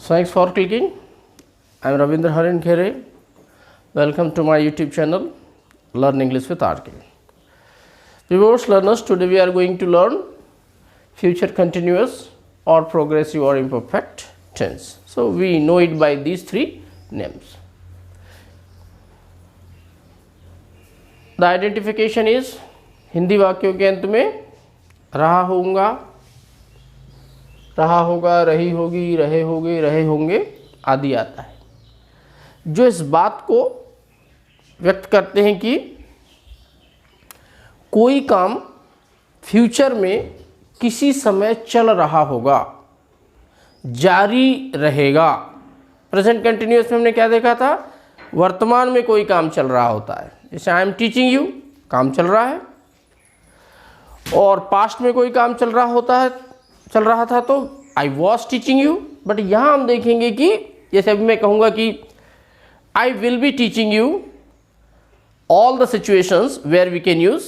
Thanks for clicking. I am Ravindra Harin Khere. Welcome to my YouTube channel, Learn English with RK. Viewers, learners, today we are going to learn future continuous or progressive or imperfect tense. So we know it by these three names. The identification is Hindi वाक्यों के अंत में रहा होगा, रहा होगा, रही होगी, रहे होंगे, रहे होंगे आदि आता है, जो इस बात को व्यक्त करते हैं कि कोई काम फ्यूचर में किसी समय चल रहा होगा, जारी रहेगा। प्रेजेंट कंटिन्यूअस में हमने क्या देखा था? वर्तमान में कोई काम चल रहा होता है, जैसे आई एम टीचिंग यू, काम चल रहा है। और पास्ट में कोई काम चल रहा था तो I was teaching you. But यहाँ हम देखेंगे कि जैसे अभी मैं कहूँगा कि I will be teaching you all the situations where we can use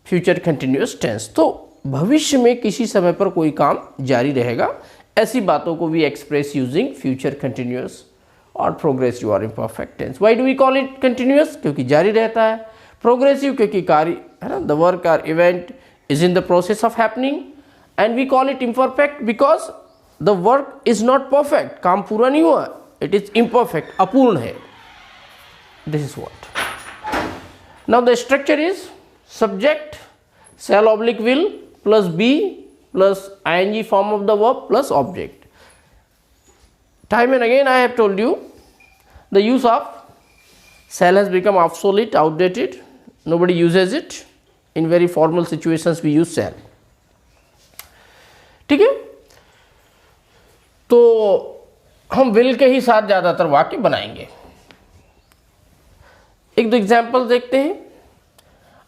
future continuous tense. तो भविष्य में किसी समय पर कोई काम जारी रहेगा, ऐसी बातों को भी एक्सप्रेस यूजिंग फ्यूचर कंटिन्यूअस और प्रोग्रेसिव और imperfect tense. Why do we call it continuous? क्योंकि जारी रहता है। प्रोग्रेसिव क्योंकि कार्य है ना, द वर्क और event is in the process of happening. And we call it imperfect because the work is not perfect, काम पूरा नहीं हुआ, इट इज इम्परफेक्ट, अपूर्ण है। This is what. Now the structure is subject shall oblique will plus be plus ing form of the verb plus object. Time and again I have told you the use of shall has become obsolete, outdated. Nobody uses it. In very formal situations we use shall. ठीक है, तो हम will के ही साथ ज़्यादातर वाक्य बनाएंगे। एक दो एग्जाम्पल देखते हैं।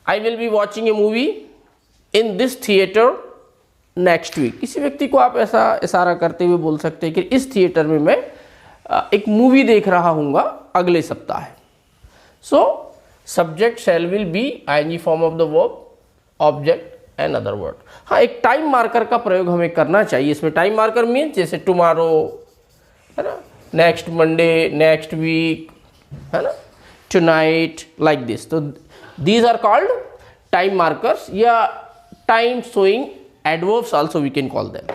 I will be watching a movie in this theater next week। किसी व्यक्ति को आप ऐसा इशारा करते हुए बोल सकते हैं कि इस थिएटर में मैं एक मूवी देख रहा हूँगा अगले सप्ताह। So subject shall will be ING form of the verb, object and other word. हाँ, एक टाइम मार्कर का प्रयोग हमें करना चाहिए इसमें। टाइम मार्कर मीन्स जैसे टुमारो है ना, नेक्स्ट मंडे, नेक्स्ट वीक है ना, टुनाइट, लाइक दिस। तो these are called time markers या time showing adverbs also we can call them.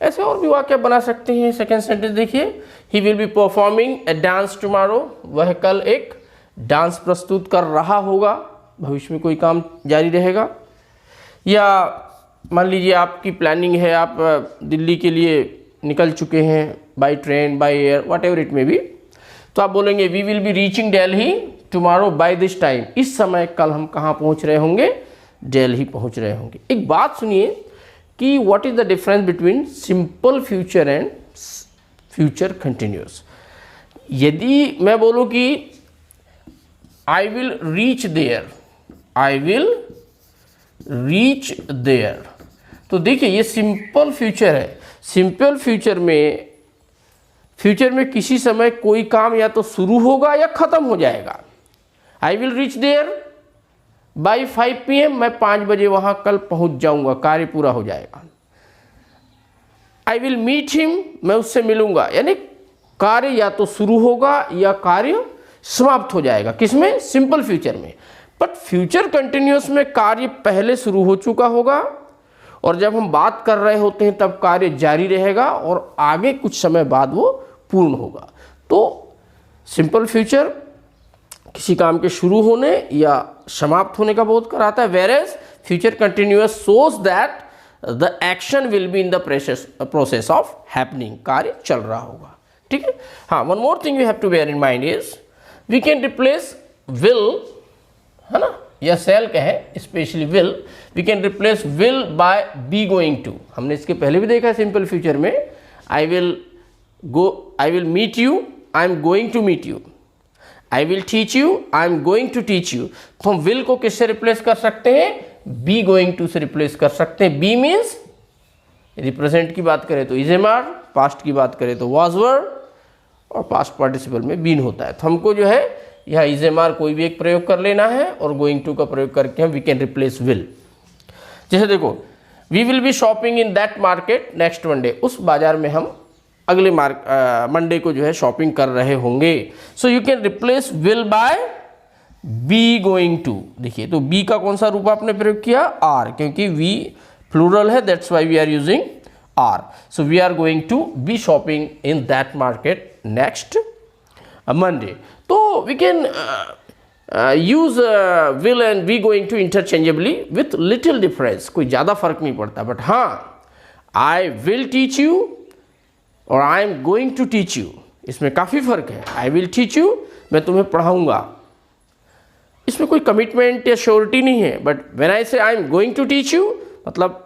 ऐसे और भी वाक्य बना सकते हैं। सेकेंड सेंटेंस देखिए, ही will be performing A dance tomorrow. वह कल एक डांस प्रस्तुत कर रहा होगा, भविष्य में कोई काम जारी रहेगा। या मान लीजिए आपकी प्लानिंग है, आप दिल्ली के लिए निकल चुके हैं by train, by air, whatever it may be, तो आप बोलेंगे we will be reaching Delhi tomorrow by this time. इस समय कल हम कहाँ पहुँच रहे होंगे? दिल्ली पहुँच रहे होंगे। एक बात सुनिए कि what is the difference between simple future and future continuous. यदि मैं बोलूँ कि I will reach there, I will reach there, तो देखिए ये सिंपल फ्यूचर है। सिंपल फ्यूचर में किसी समय कोई काम या तो शुरू होगा या खत्म हो जाएगा। I will reach there by 5 PM, मैं 5 बजे वहां कल पहुंच जाऊंगा, कार्य पूरा हो जाएगा। आई विल मीट हिम, मैं उससे मिलूंगा, यानी कार्य या तो शुरू होगा या कार्य समाप्त हो जाएगा। किसमें? सिंपल फ्यूचर में। बट फ्यूचर कंटिन्यूअस में कार्य पहले शुरू हो चुका होगा और जब हम बात कर रहे होते हैं तब कार्य जारी रहेगा और आगे कुछ समय बाद वो पूर्ण होगा। तो सिंपल फ्यूचर किसी काम के शुरू होने या समाप्त होने का बोध कराता है, whereas future continuous shows that the action will be in the process of happening, कार्य चल रहा होगा। ठीक है। हाँ, one more thing you have to bear in mind is we can replace will, है ना, या शैल कहें, specially will, we can replace will by be going to. हमने इसके पहले भी देखा है सिंपल फ्यूचर में, I will meet you, I am going to meet you. I will teach you, I am going to teach you. तो हम will को किससे रिप्लेस कर सकते हैं? बी गोइंग टू से रिप्लेस कर सकते हैं। बी मीन्स यदि प्रेजेंट की बात करें तो इज एम आर, पास्ट की बात करें तो वाज वर, और पास्ट पार्टिसिपल में बीन होता है। तो हमको जो है यहाँ इज एम आर कोई भी एक प्रयोग कर लेना है और गोइंग टू का प्रयोग करके हम वी कैन रिप्लेस विल। जैसे देखो, we will be shopping in that market next Monday, उस बाजार में हम अगले मंडे को जो है शॉपिंग कर रहे होंगे। So you can replace will by be going to. देखिए तो बी का कौन सा रूप आपने प्रयोग किया, आर, क्योंकि वी प्लूरल है, that's why we are using are. So we are going to be shopping in that market next Monday. तो we can use will and be going to interchangeably with little difference, कोई ज़्यादा फर्क नहीं पड़ता। But हाँ, आई will teach you और I am going to teach you, इसमें काफ़ी फर्क है। आई विल टीच यू, मैं तुम्हें पढ़ाऊंगा, इसमें कोई कमिटमेंट या श्योरिटी नहीं है। But when I say I am going to teach you, मतलब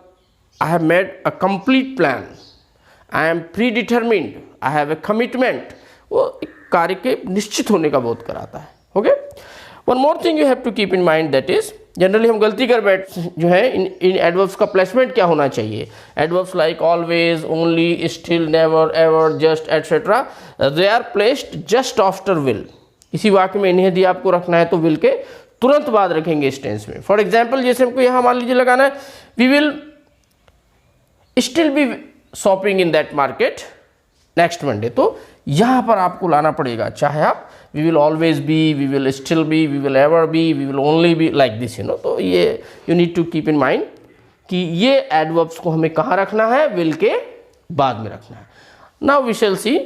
I have made a complete plan, I am predetermined, I have a commitment, वो कार्य के निश्चित होने का बोध कराता है। Okay, one more thing you have to keep in mind, that is generally हम गलती कर बैठ जो है इन एडवर्ब्स का प्लेसमेंट क्या होना चाहिए। Adverbs like always, only, still, never, ever, just, etcetera, they are placed just after will. इसी वाक्य में इन्हें यदि आपको रखना है तो विल के तुरंत बाद रखेंगे इस टेंस में। फॉर एग्जाम्पल जैसे हमको यहाँ मान लीजिए लगाना है, we will still be shopping in that market next Monday, तो यहाँ पर आपको लाना पड़ेगा, चाहे आप we will always be, we will still be, we will ever be, we will only be, like this, you know. तो ये you need to keep in mind कि ये एडवर्ब्स को हमें कहाँ रखना है, विल के बाद में रखना है। Now we shall see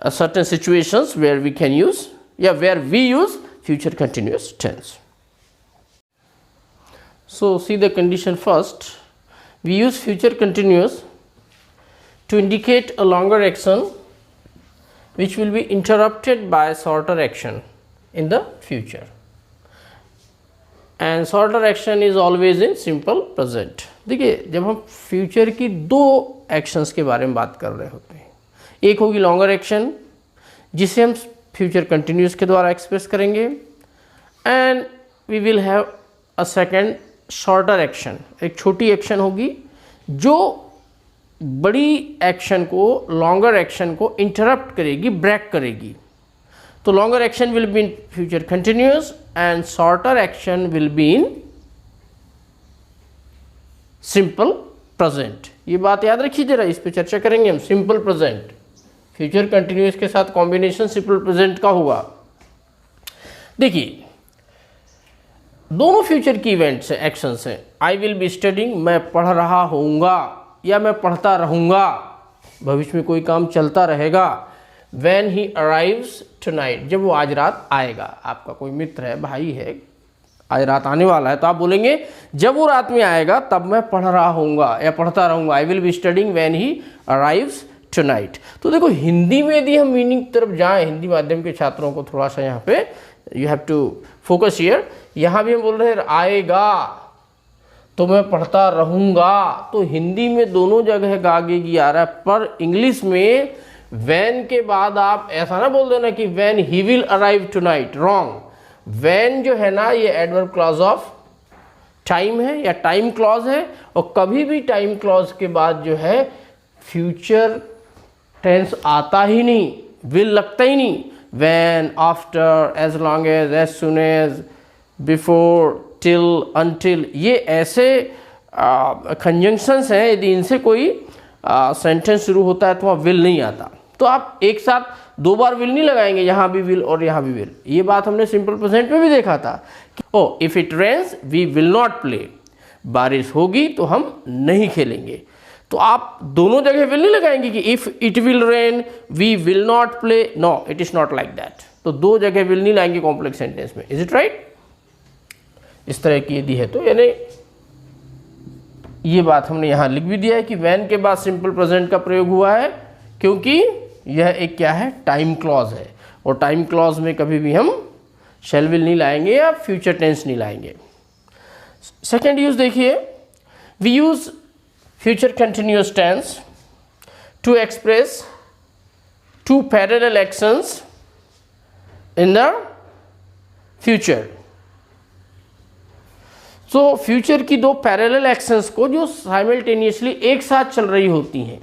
certain situations where we can use या where we use future continuous tense. So see the condition first. We use future continuous to indicate a longer action which will be interrupted by shorter action in the future. And shorter action is always in simple present. देखिए जब हम future की दो actions के बारे में बात कर रहे होते हैं, एक होगी लॉन्गर एक्शन जिसे हम फ्यूचर कंटिन्यूस के द्वारा एक्सप्रेस करेंगे, and we will have a second shorter action, एक छोटी एक्शन होगी जो बड़ी एक्शन को, लॉन्गर एक्शन को इंटरप्ट करेगी, ब्रेक करेगी। तो longer action will be in future continuous and shorter action will be in simple present. ये बात याद रखिए जरा, इस पे चर्चा करेंगे हम। सिंपल प्रेजेंट फ्यूचर कंटिन्यूअस के साथ कॉम्बिनेशन सिंपल प्रेजेंट का होगा। देखिए दोनों फ्यूचर की इवेंट्स हैं, एक्शंस हैं। आई विल बी स्टडिंग, मैं पढ़ रहा होऊंगा या मैं पढ़ता रहूंगा, भविष्य में कोई काम चलता रहेगा। व्हेन ही अराइव्स टुनाइट, जब वो आज रात आएगा। आपका कोई मित्र है, भाई है, आज रात आने वाला है, तो आप बोलेंगे जब वो रात में आएगा तब मैं पढ़ रहा होऊंगा या पढ़ता रहूंगा। आई will be studying when he arrives tonight. तो देखो हिंदी में यदि हम मीनिंग की तरफ जाएं, हिंदी माध्यम के छात्रों को थोड़ा सा यहाँ पे you have to focus here. यहाँ भी हम बोल रहे हैं आएगा तो मैं पढ़ता रहूँगा, तो हिंदी में दोनों जगह गागेगी आ रहा है, पर इंग्लिश में वैन के बाद आप ऐसा ना बोल देना कि when he will arrive tonight, wrong. When जो है ना ये एडवर्ब क्लॉज ऑफ टाइम है या टाइम क्लॉज है, और कभी भी टाइम क्लॉज के बाद जो है फ्यूचर टेंस आता ही नहीं, विल लगता ही नहीं। when, after, as long as soon as, before, till, until, ये ऐसे कंजंक्शंस हैं, यदि इनसे कोई सेंटेंस शुरू होता है तो वहाँ विल नहीं आता। तो आप एक साथ दो बार विल नहीं लगाएंगे, यहाँ भी विल और यहाँ भी विल। ये बात हमने सिंपल प्रेजेंट में भी देखा था। Oh if it rains we will not play, बारिश होगी तो हम नहीं खेलेंगे। तो आप दोनों जगह विल नहीं लगाएंगे कि if it will rain we will not play, no it is not like that. तो दो जगह विल नहीं लाएंगे कॉम्प्लेक्स सेंटेंस में। Is it right? इस तरह की यदि है तो यानी ये बात हमने यहाँ लिख भी दिया है कि वैन के बाद सिंपल प्रेजेंट का प्रयोग हुआ है, क्योंकि यह एक क्या है, टाइम क्लॉज है, और टाइम क्लॉज में कभी भी हम शैल विल नहीं लाएंगे या फ्यूचर टेंस नहीं लाएंगे। सेकेंड यूज देखिए, we use future continuous tense to express two parallel actions in the future. So future की दो पैरेलल एक्शंस को जो साइमल्टेनियसली एक साथ चल रही होती हैं,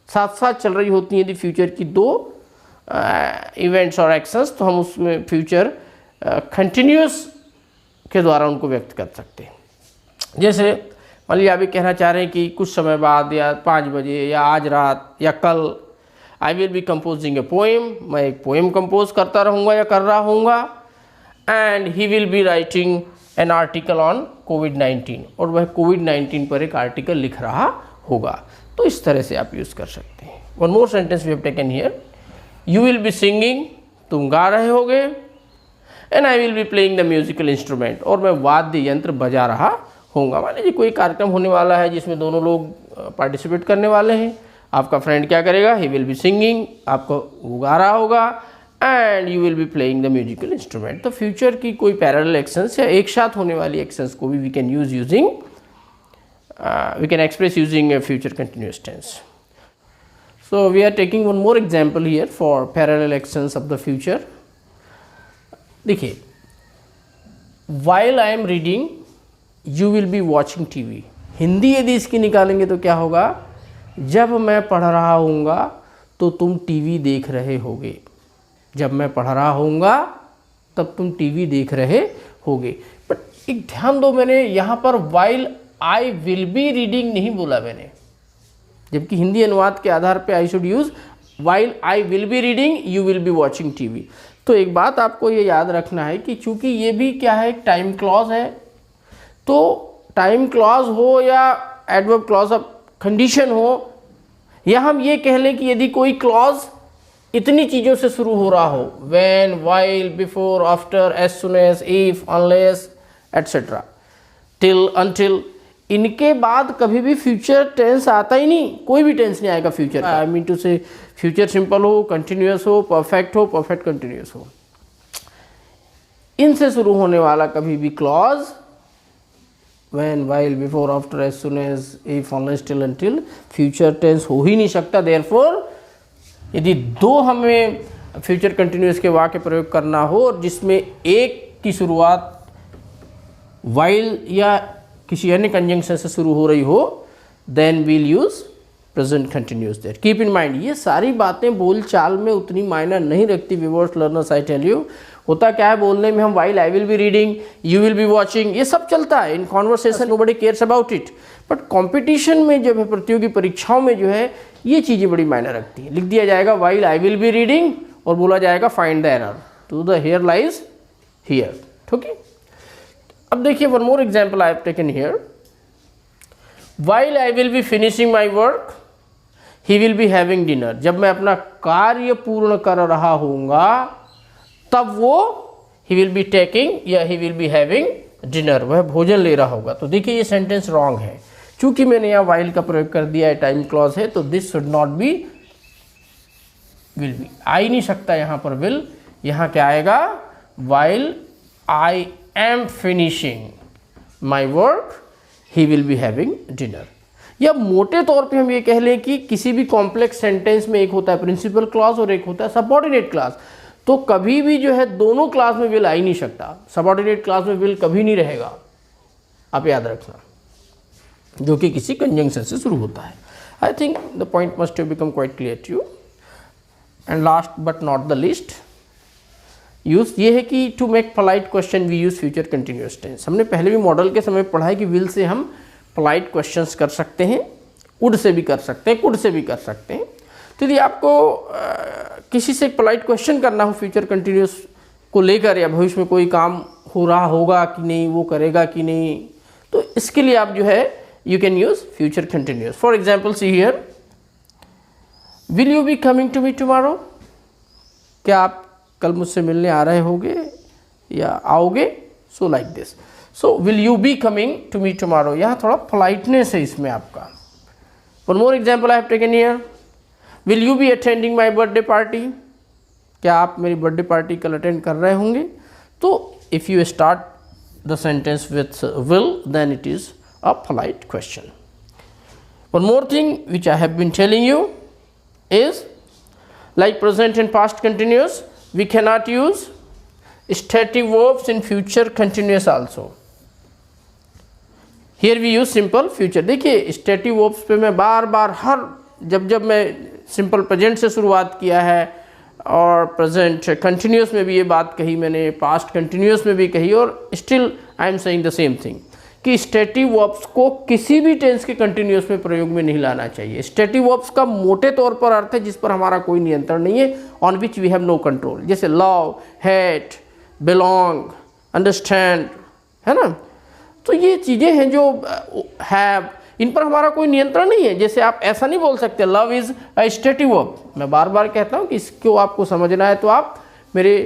साथ साथ चल रही होती हैं, यदि फ्यूचर की दो इवेंट्स और एक्शंस, तो हम उसमें फ्यूचर कंटिन्यूअस के द्वारा उनको व्यक्त कर सकते हैं। जैसे मान लीजिए आप ये कहना चाह रहे हैं कि कुछ समय बाद या 5 बजे या आज रात या कल I will be composing a poem, मैं एक पोएम कंपोज करता रहूँगा या कर रहा हूँगा, and he will be writing an article on कोविड-19, और वह कोविड-19 पर एक आर्टिकल लिख रहा होगा। तो इस तरह से आप यूज़ कर सकते हैं। One more sentence we have taken here, you will be singing, तुम गा रहे होगे, and I will be playing the musical instrument, और मैं वाद्य यंत्र बजा रहा होऊंगा। मान लीजिए कोई कार्यक्रम होने वाला है जिसमें दोनों लोग पार्टिसिपेट करने वाले हैं। आपका फ्रेंड क्या करेगा, ही विल बी सिंगिंग, आपको वो गा रहा होगा, and you will be playing the musical instrument. तो फ्यूचर की कोई पैरेलल एक्शंस या एक साथ होने वाली एक्शंस को भी we can use using we can express using a future continuous tense. So we are taking one more example here for parallel actions of the future. देखिए, while I am reading you will be watching TV. Hindi यदि इसकी निकालेंगे तो क्या होगा, जब मैं पढ़ रहा होऊंगा तो तुम टीवी देख रहे होगे। जब मैं पढ़ रहा होऊंगा तब तुम टीवी देख रहे होगे। बट एक ध्यान दो, मैंने यहाँ पर while I will be reading नहीं बोला मैंने, जबकि हिंदी अनुवाद के आधार पे I should use while I will be reading you will be watching TV. तो एक बात आपको ये याद रखना है कि चूंकि ये भी क्या है, एक टाइम क्लॉज है, तो टाइम क्लॉज हो या एडवर्ब क्लॉज ऑफ कंडीशन हो, या हम ये कह लें कि यदि कोई क्लॉज इतनी चीज़ों से शुरू हो रहा हो, when, while, before, after, as soon as, if, unless etcetera, till, until, इनके बाद कभी भी फ्यूचर टेंस आता ही नहीं, कोई भी टेंस नहीं आएगा फ्यूचर का। I mean to say future simple हो, कंटिन्यूअस हो, परफेक्ट कंटिन्यूअस हो, इनसे शुरू होने वाला कभी भी clause when, while, before, after, as soon as, if, unless, till, until future tense हो ही नहीं सकता। देयरफॉर यदि दो हमें फ्यूचर कंटिन्यूअस के वाक्य प्रयोग करना हो और जिसमें एक की शुरुआत व्हाइल या किसी अन्य कंजंक्शन से शुरू हो रही हो, then we'll use present continuous there. Keep in mind, ये सारी बातें बोल चाल में उतनी मायना नहीं रखती viewers, learners, I tell you. होता क्या है, बोलने में हम while I will be reading, you will be watching, ये सब चलता है in conversation, nobody cares about it. But competition में जब है, प्रतियोगी परीक्षाओं में जो है, ये चीज़ें बड़ी मायना रखती हैं। लिख दिया जाएगा while I will be reading और बोला जाएगा find the error, to the here lies here. ठीक है, अब देखिए one more example I have taken here, while I will be finishing my work he will be having dinner. जब मैं अपना कार्य पूर्ण कर रहा होऊंगा तब वो ही विल बी टेकिंग या ही विल बी हैविंग डिनर, वह भोजन ले रहा होगा। तो देखिए ये सेंटेंस रॉन्ग है, चूंकि मैंने यहाँ व्हाइल का प्रयोग कर दिया है, टाइम क्लॉज है, तो this should not be will be, आ ही नहीं सकता यहाँ पर विल, यहाँ क्या आएगा, while I am finishing my work he will be having dinner. या मोटे तौर पे हम ये कह लें कि किसी भी कॉम्प्लेक्स सेंटेंस में एक होता है प्रिंसिपल क्लॉज और एक होता है सबऑर्डिनेट क्लॉज। तो कभी भी जो है दोनों क्लास में विल आ ही नहीं सकता, सबऑर्डिनेट क्लास में विल कभी नहीं रहेगा, आप याद रखना, जो कि किसी कंजंक्शन से शुरू होता है। I think the point must have become quite clear to you. And last but not the least, use ये है कि to make polite question we use future continuous tense. हमने पहले भी मॉडल के समय पढ़ा है कि विल से हम पोलाइट क्वेश्चंस कर सकते हैं, वुड से भी कर सकते हैं, कुड से भी कर सकते हैं। तो यदि आपको किसी से एक पोलाइट क्वेश्चन करना हो फ्यूचर कंटिन्यूअस को लेकर, या भविष्य में कोई काम हो रहा होगा कि नहीं, वो करेगा कि नहीं, तो इसके लिए आप जो है you can use future continuous. For example see here, will you be coming to me tomorrow, क्या आप कल मुझसे मिलने आ रहे होगे या आओगे, so like this. So will you be coming to me tomorrow, यहाँ थोड़ा पोलाइटनेस है इसमें आपका। One more example I have taken here, will you be attending my birthday party, क्या आप मेरी बर्थडे पार्टी कल अटेंड कर रहे होंगे। तो if you start the sentence with will then it is a polite question. One more thing which I have been telling you is, like present and past continuous, we cannot use stative verbs in future continuous also. Here we use simple future. देखिए stative verbs पे मैं बार बार हर जब मैं simple present से शुरुआत किया है और प्रेजेंट कंटिन्यूस में भी ये बात कही मैंने, पास्ट कंटिन्यूस में भी कही, और still I am saying the same thing कि स्टेटिव वर्ब्स को किसी भी टेंस के कंटिन्यूअस में प्रयोग में नहीं लाना चाहिए। स्टेटिव वर्ब्स का मोटे तौर पर अर्थ है जिस पर हमारा कोई नियंत्रण नहीं है, on which we have no control, जैसे लव, हेट, बिलोंग, अंडरस्टैंड, है ना। तो ये चीज़ें हैं जो हैव, इन पर हमारा कोई नियंत्रण नहीं है। जैसे आप ऐसा नहीं बोल सकते love is a stative verb. मैं बार बार कहता हूँ कि इसको आपको समझना है तो आप मेरे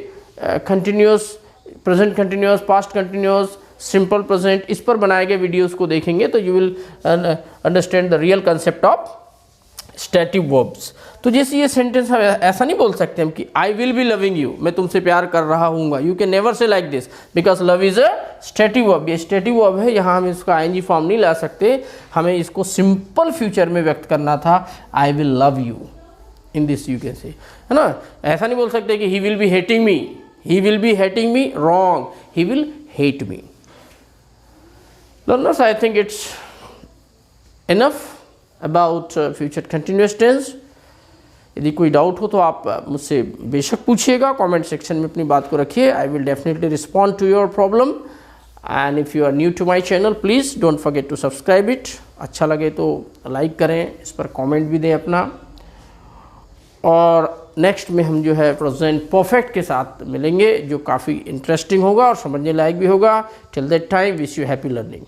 continuous, present continuous, past continuous, simple present, इस पर बनाए गए वीडियोस को देखेंगे तो you will understand the real concept of stative verbs. तो जैसे ये सेंटेंस हम ऐसा नहीं बोल सकते हम कि I will be loving you, मैं तुमसे प्यार कर रहा हूँगा। You can never say like this because love is a stative verb. ये स्टेटिव वर्ब है, यहाँ हम इसका आईएनजी फॉर्म नहीं ला सकते, हमें इसको सिंपल फ्यूचर में व्यक्त करना था, I will love you in this, you can say, है ना। ऐसा नहीं बोल सकते कि ही will B hating me, he will B hating me, wrong, he will hate me. Learners, I think it's enough about future continuous tense. यदि कोई doubt हो तो आप मुझसे बेशक पूछिएगा, कमेंट सेक्शन में अपनी बात को रखिए। I will definitely respond to your problem. And if you are new to my channel please don't forget to subscribe it. अच्छा लगे तो लाइक करें, इस पर कमेंट भी दें अपना। और नेक्स्ट में हम जो है प्रेजेंट परफेक्ट के साथ मिलेंगे जो काफ़ी इंटरेस्टिंग होगा और समझने लायक भी होगा। Till that time wish you happy learning.